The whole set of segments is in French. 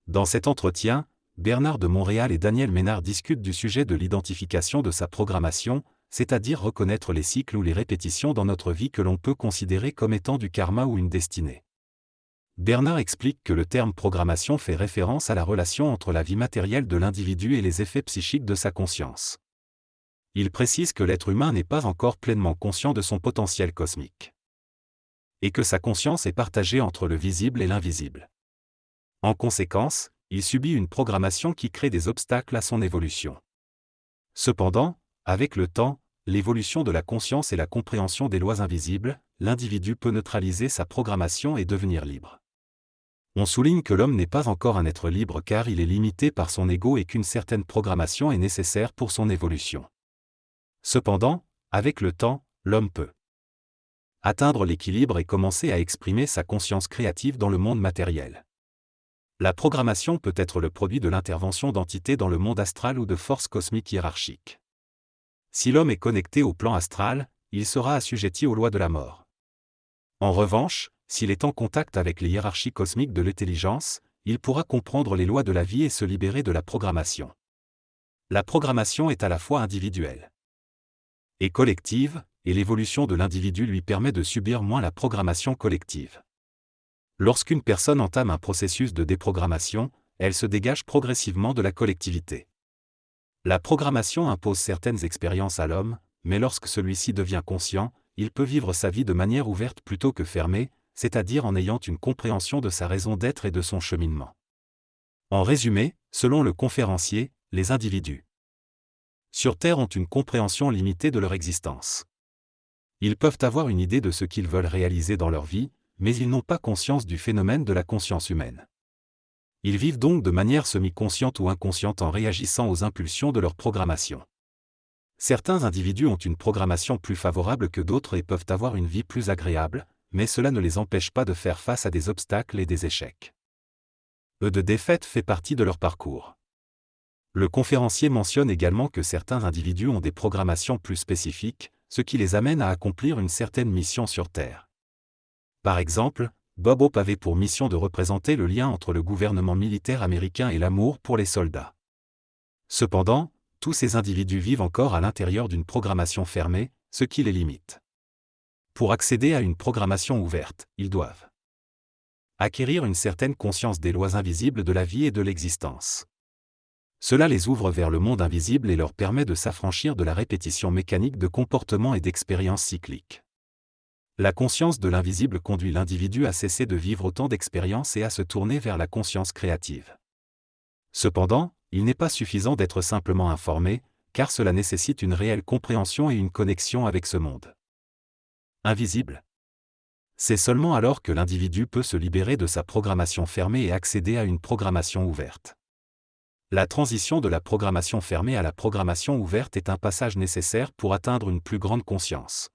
Dans cet entretien, Bernard de Montréal et Daniel Ménard discutent du sujet de l'identification de sa programmation, c'est-à-dire reconnaître les cycles ou les répétitions dans notre vie que l'on peut considérer comme étant du karma ou une destinée. Bernard explique que le terme programmation fait référence à la relation entre la vie matérielle de l'individu et les effets psychiques de sa conscience. Il précise que l'être humain n'est pas encore pleinement conscient de son potentiel cosmique. Et que sa conscience est partagée entre le visible et l'invisible. En conséquence, il subit une programmation qui crée des obstacles à son évolution. Cependant, avec le temps, l'évolution de la conscience et la compréhension des lois invisibles, l'individu peut neutraliser sa programmation et devenir libre. On souligne que l'homme n'est pas encore un être libre car il est limité par son ego et qu'une certaine programmation est nécessaire pour son évolution. Cependant, avec le temps, l'homme peut atteindre l'équilibre et commencer à exprimer sa conscience créative dans le monde matériel. La programmation peut être le produit de l'intervention d'entités dans le monde astral ou de forces cosmiques hiérarchiques. Si l'homme est connecté au plan astral, il sera assujetti aux lois de la mort. En revanche, s'il est en contact avec les hiérarchies cosmiques de l'intelligence, il pourra comprendre les lois de la vie et se libérer de la programmation. La programmation est à la fois individuelle et collective, et l'évolution de l'individu lui permet de subir moins la programmation collective. Lorsqu'une personne entame un processus de déprogrammation, elle se dégage progressivement de la collectivité. La programmation impose certaines expériences à l'homme, mais lorsque celui-ci devient conscient, il peut vivre sa vie de manière ouverte plutôt que fermée, c'est-à-dire en ayant une compréhension de sa raison d'être et de son cheminement. En résumé, selon le conférencier, les individus sur Terre ont une compréhension limitée de leur existence. Ils peuvent avoir une idée de ce qu'ils veulent réaliser dans leur vie, mais ils n'ont pas conscience du phénomène de la conscience humaine. Ils vivent donc de manière semi-consciente ou inconsciente en réagissant aux impulsions de leur programmation. Certains individus ont une programmation plus favorable que d'autres et peuvent avoir une vie plus agréable, mais cela ne les empêche pas de faire face à des obstacles et des échecs. De défaite fait partie de leur parcours. Le conférencier mentionne également que certains individus ont des programmations plus spécifiques, ce qui les amène à accomplir une certaine mission sur Terre. Par exemple, Bob Hope avait pour mission de représenter le lien entre le gouvernement militaire américain et l'amour pour les soldats. Cependant, tous ces individus vivent encore à l'intérieur d'une programmation fermée, ce qui les limite. Pour accéder à une programmation ouverte, ils doivent acquérir une certaine conscience des lois invisibles de la vie et de l'existence. Cela les ouvre vers le monde invisible et leur permet de s'affranchir de la répétition mécanique de comportements et d'expériences cycliques. La conscience de l'invisible conduit l'individu à cesser de vivre autant d'expériences et à se tourner vers la conscience créative. Cependant, il n'est pas suffisant d'être simplement informé, car cela nécessite une réelle compréhension et une connexion avec ce monde invisible. C'est seulement alors que l'individu peut se libérer de sa programmation fermée et accéder à une programmation ouverte. La transition de la programmation fermée à la programmation ouverte est un passage nécessaire pour atteindre une plus grande conscience.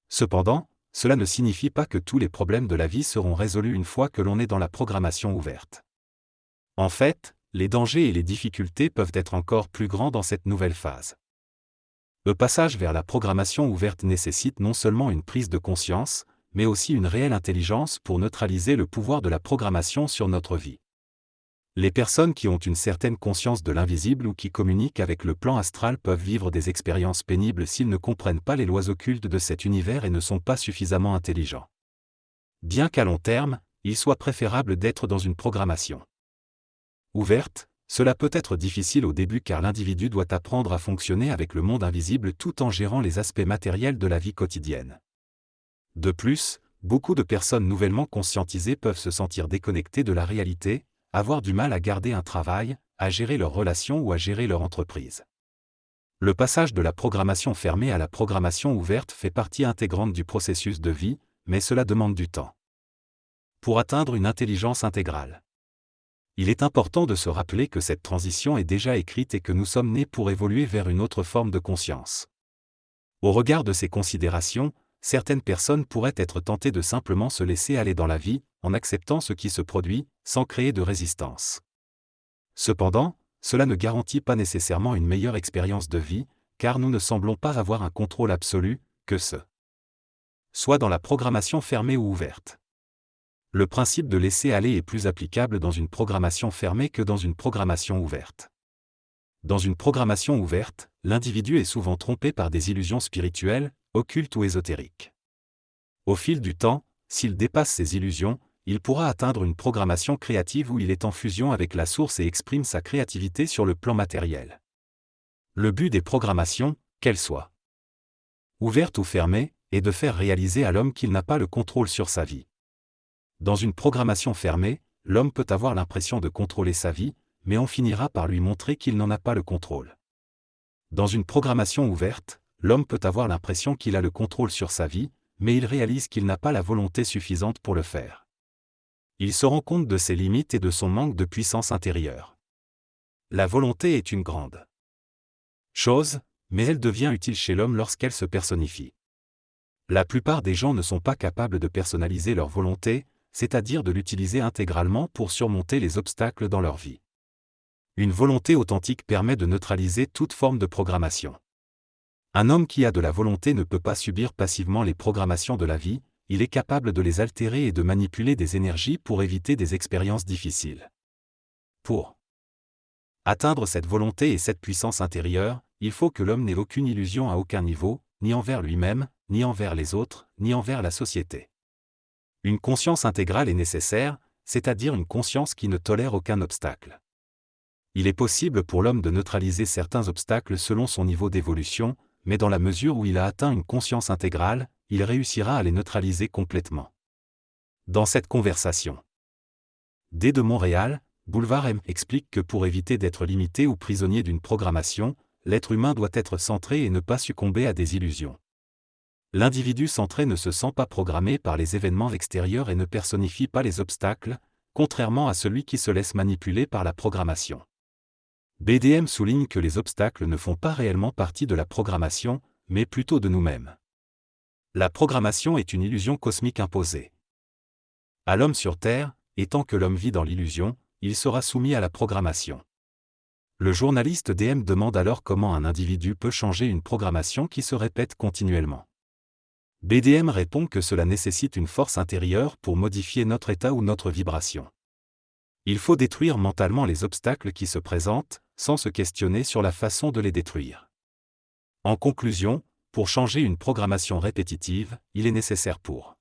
Cependant, cela ne signifie pas que tous les problèmes de la vie seront résolus une fois que l'on est dans la programmation ouverte. En fait, les dangers et les difficultés peuvent être encore plus grands dans cette nouvelle phase. Le passage vers la programmation ouverte nécessite non seulement une prise de conscience, mais aussi une réelle intelligence pour neutraliser le pouvoir de la programmation sur notre vie. Les personnes qui ont une certaine conscience de l'invisible ou qui communiquent avec le plan astral peuvent vivre des expériences pénibles s'ils ne comprennent pas les lois occultes de cet univers et ne sont pas suffisamment intelligents. Bien qu'à long terme, il soit préférable d'être dans une programmation ouverte, cela peut être difficile au début car l'individu doit apprendre à fonctionner avec le monde invisible tout en gérant les aspects matériels de la vie quotidienne. De plus, beaucoup de personnes nouvellement conscientisées peuvent se sentir déconnectées de la réalité, avoir du mal à garder un travail, à gérer leurs relations ou à gérer leur entreprise. Le passage de la programmation fermée à la programmation ouverte fait partie intégrante du processus de vie, mais cela demande du temps. Pour atteindre une intelligence intégrale, il est important de se rappeler que cette transition est déjà écrite et que nous sommes nés pour évoluer vers une autre forme de conscience. Au regard de ces considérations, certaines personnes pourraient être tentées de simplement se laisser aller dans la vie, en acceptant ce qui se produit, sans créer de résistance. Cependant, cela ne garantit pas nécessairement une meilleure expérience de vie, car nous ne semblons pas avoir un contrôle absolu, que ce soit dans la programmation fermée ou ouverte. Le principe de laisser aller est plus applicable dans une programmation fermée que dans une programmation ouverte. Dans une programmation ouverte, l'individu est souvent trompé par des illusions spirituelles, occultes ou ésotériques. Au fil du temps, s'il dépasse ces illusions, il pourra atteindre une programmation créative où il est en fusion avec la source et exprime sa créativité sur le plan matériel. Le but des programmations, qu'elles soient ouvertes ou fermées, est de faire réaliser à l'homme qu'il n'a pas le contrôle sur sa vie. Dans une programmation fermée, l'homme peut avoir l'impression de contrôler sa vie, mais on finira par lui montrer qu'il n'en a pas le contrôle. Dans une programmation ouverte, l'homme peut avoir l'impression qu'il a le contrôle sur sa vie, mais il réalise qu'il n'a pas la volonté suffisante pour le faire. Il se rend compte de ses limites et de son manque de puissance intérieure. La volonté est une grande chose, mais elle devient utile chez l'homme lorsqu'elle se personnifie. La plupart des gens ne sont pas capables de personnaliser leur volonté, c'est-à-dire de l'utiliser intégralement pour surmonter les obstacles dans leur vie. Une volonté authentique permet de neutraliser toute forme de programmation. Un homme qui a de la volonté ne peut pas subir passivement les programmations de la vie, il est capable de les altérer et de manipuler des énergies pour éviter des expériences difficiles. Pour atteindre cette volonté et cette puissance intérieure, il faut que l'homme n'ait aucune illusion à aucun niveau, ni envers lui-même, ni envers les autres, ni envers la société. Une conscience intégrale est nécessaire, c'est-à-dire une conscience qui ne tolère aucun obstacle. Il est possible pour l'homme de neutraliser certains obstacles selon son niveau d'évolution, mais dans la mesure où il a atteint une conscience intégrale, il réussira à les neutraliser complètement. Dans cette conversation, D de Montréal, Boulevard M explique que pour éviter d'être limité ou prisonnier d'une programmation, l'être humain doit être centré et ne pas succomber à des illusions. L'individu centré ne se sent pas programmé par les événements extérieurs et ne personnifie pas les obstacles, contrairement à celui qui se laisse manipuler par la programmation. BDM souligne que les obstacles ne font pas réellement partie de la programmation, mais plutôt de nous-mêmes. La programmation est une illusion cosmique imposée à l'homme sur Terre, et tant que l'homme vit dans l'illusion, il sera soumis à la programmation. Le journaliste DM demande alors comment un individu peut changer une programmation qui se répète continuellement. BDM répond que cela nécessite une force intérieure pour modifier notre état ou notre vibration. Il faut détruire mentalement les obstacles qui se présentent, sans se questionner sur la façon de les détruire. En conclusion, pour changer une programmation répétitive, il est nécessaire pour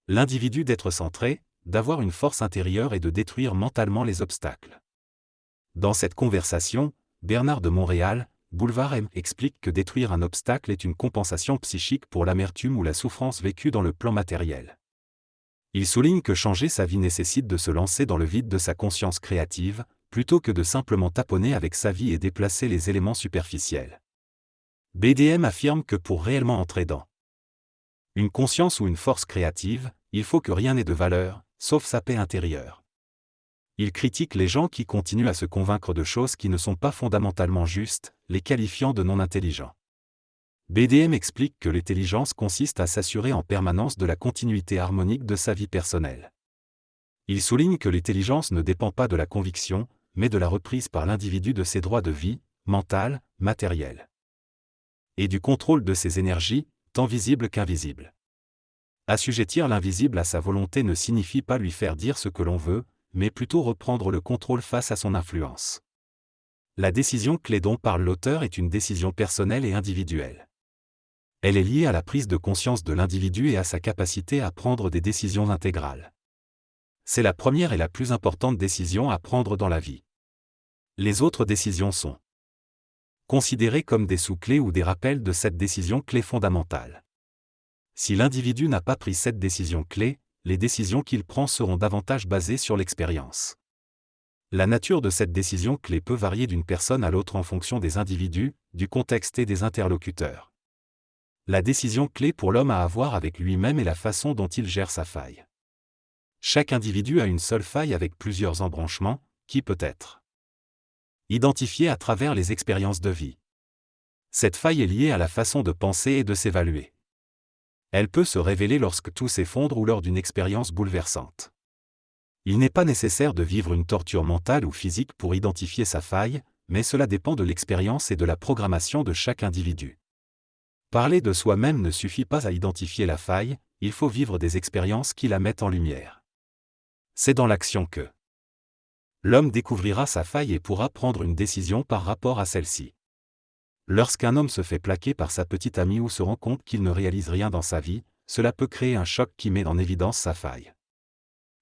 l'individu d'être centré, d'avoir une force intérieure et de détruire mentalement les obstacles. Dans cette conversation, Bernard de Montréal, Boulevard M explique que détruire un obstacle est une compensation psychique pour l'amertume ou la souffrance vécue dans le plan matériel. Il souligne que changer sa vie nécessite de se lancer dans le vide de sa conscience créative, plutôt que de simplement taponner avec sa vie et déplacer les éléments superficiels. BDM affirme que pour réellement entrer dans une conscience ou une force créative, il faut que rien n'ait de valeur, sauf sa paix intérieure. Il critique les gens qui continuent à se convaincre de choses qui ne sont pas fondamentalement justes, les qualifiant de non intelligents. BDM explique que l'intelligence consiste à s'assurer en permanence de la continuité harmonique de sa vie personnelle. Il souligne que l'intelligence ne dépend pas de la conviction, mais de la reprise par l'individu de ses droits de vie, mental, matériel, et du contrôle de ses énergies, tant visibles qu'invisibles. Assujettir l'invisible à sa volonté ne signifie pas lui faire dire ce que l'on veut, mais plutôt reprendre le contrôle face à son influence. La décision clé dont parle l'auteur est une décision personnelle et individuelle. Elle est liée à la prise de conscience de l'individu et à sa capacité à prendre des décisions intégrales. C'est la première et la plus importante décision à prendre dans la vie. Les autres décisions sont considérées comme des sous-clés ou des rappels de cette décision clé fondamentale. Si l'individu n'a pas pris cette décision clé, les décisions qu'il prend seront davantage basées sur l'expérience. La nature de cette décision clé peut varier d'une personne à l'autre en fonction des individus, du contexte et des interlocuteurs. La décision clé pour l'homme a à voir avec lui-même et la façon dont il gère sa faille. Chaque individu a une seule faille avec plusieurs embranchements, qui peut être identifiée à travers les expériences de vie. Cette faille est liée à la façon de penser et de s'évaluer. Elle peut se révéler lorsque tout s'effondre ou lors d'une expérience bouleversante. Il n'est pas nécessaire de vivre une torture mentale ou physique pour identifier sa faille, mais cela dépend de l'expérience et de la programmation de chaque individu. Parler de soi-même ne suffit pas à identifier la faille, il faut vivre des expériences qui la mettent en lumière. C'est dans l'action que l'homme découvrira sa faille et pourra prendre une décision par rapport à celle-ci. Lorsqu'un homme se fait plaquer par sa petite amie ou se rend compte qu'il ne réalise rien dans sa vie, cela peut créer un choc qui met en évidence sa faille.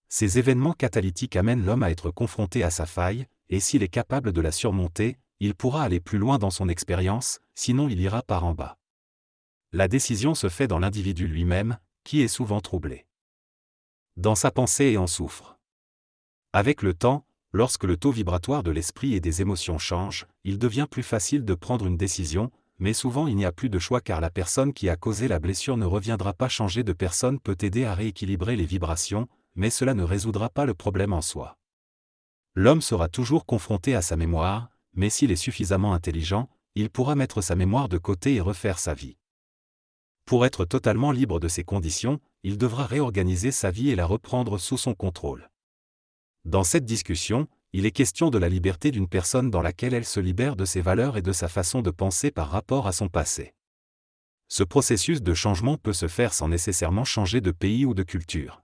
Ces événements catalytiques amènent l'homme à être confronté à sa faille, et s'il est capable de la surmonter, il pourra aller plus loin dans son expérience, sinon il ira par en bas. La décision se fait dans l'individu lui-même, qui est souvent troublé dans sa pensée et en souffre. Avec le temps, lorsque le taux vibratoire de l'esprit et des émotions change, il devient plus facile de prendre une décision, mais souvent il n'y a plus de choix car la personne qui a causé la blessure ne reviendra pas. Changer de personne peut aider à rééquilibrer les vibrations, mais cela ne résoudra pas le problème en soi. L'homme sera toujours confronté à sa mémoire, mais s'il est suffisamment intelligent, il pourra mettre sa mémoire de côté et refaire sa vie. Pour être totalement libre de ces conditions, il devra réorganiser sa vie et la reprendre sous son contrôle. Dans cette discussion, il est question de la liberté d'une personne dans laquelle elle se libère de ses valeurs et de sa façon de penser par rapport à son passé. Ce processus de changement peut se faire sans nécessairement changer de pays ou de culture.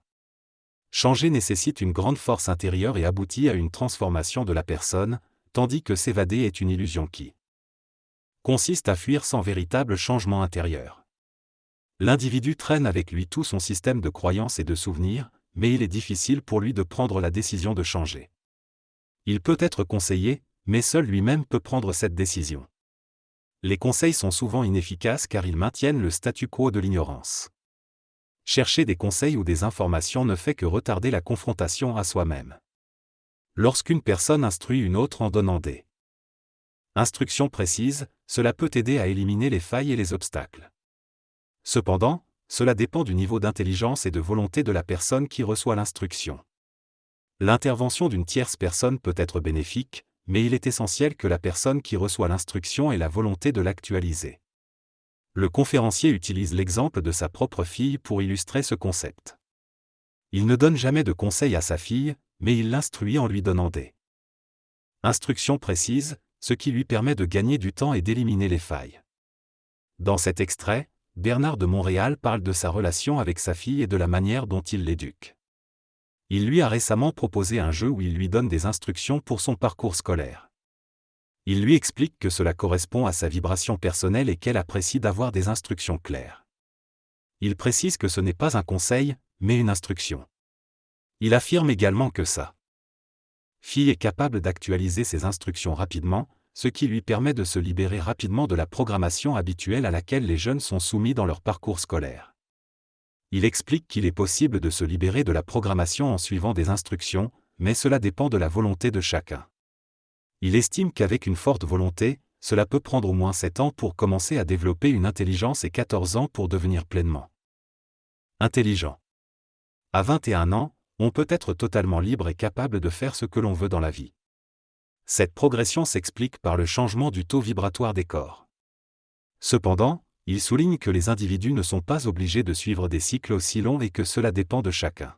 Changer nécessite une grande force intérieure et aboutit à une transformation de la personne, tandis que s'évader est une illusion qui consiste à fuir sans véritable changement intérieur. L'individu traîne avec lui tout son système de croyances et de souvenirs, mais il est difficile pour lui de prendre la décision de changer. Il peut être conseillé, mais seul lui-même peut prendre cette décision. Les conseils sont souvent inefficaces car ils maintiennent le statu quo de l'ignorance. Chercher des conseils ou des informations ne fait que retarder la confrontation à soi-même. Lorsqu'une personne instruit une autre en donnant des instructions précises, cela peut aider à éliminer les failles et les obstacles. Cependant, cela dépend du niveau d'intelligence et de volonté de la personne qui reçoit l'instruction. L'intervention d'une tierce personne peut être bénéfique, mais il est essentiel que la personne qui reçoit l'instruction ait la volonté de l'actualiser. Le conférencier utilise l'exemple de sa propre fille pour illustrer ce concept. Il ne donne jamais de conseils à sa fille, mais il l'instruit en lui donnant des instructions précises, ce qui lui permet de gagner du temps et d'éliminer les failles. Dans cet extrait, Bernard de Montréal parle de sa relation avec sa fille et de la manière dont il l'éduque. Il lui a récemment proposé un jeu où il lui donne des instructions pour son parcours scolaire. Il lui explique que cela correspond à sa vibration personnelle et qu'elle apprécie d'avoir des instructions claires. Il précise que ce n'est pas un conseil, mais une instruction. Il affirme également que sa fille est capable d'actualiser ses instructions rapidement, ce qui lui permet de se libérer rapidement de la programmation habituelle à laquelle les jeunes sont soumis dans leur parcours scolaire. Il explique qu'il est possible de se libérer de la programmation en suivant des instructions, mais cela dépend de la volonté de chacun. Il estime qu'avec une forte volonté, cela peut prendre au moins 7 ans pour commencer à développer une intelligence et 14 ans pour devenir pleinement intelligent. À 21 ans, on peut être totalement libre et capable de faire ce que l'on veut dans la vie. Cette progression s'explique par le changement du taux vibratoire des corps. Cependant, il souligne que les individus ne sont pas obligés de suivre des cycles aussi longs et que cela dépend de chacun.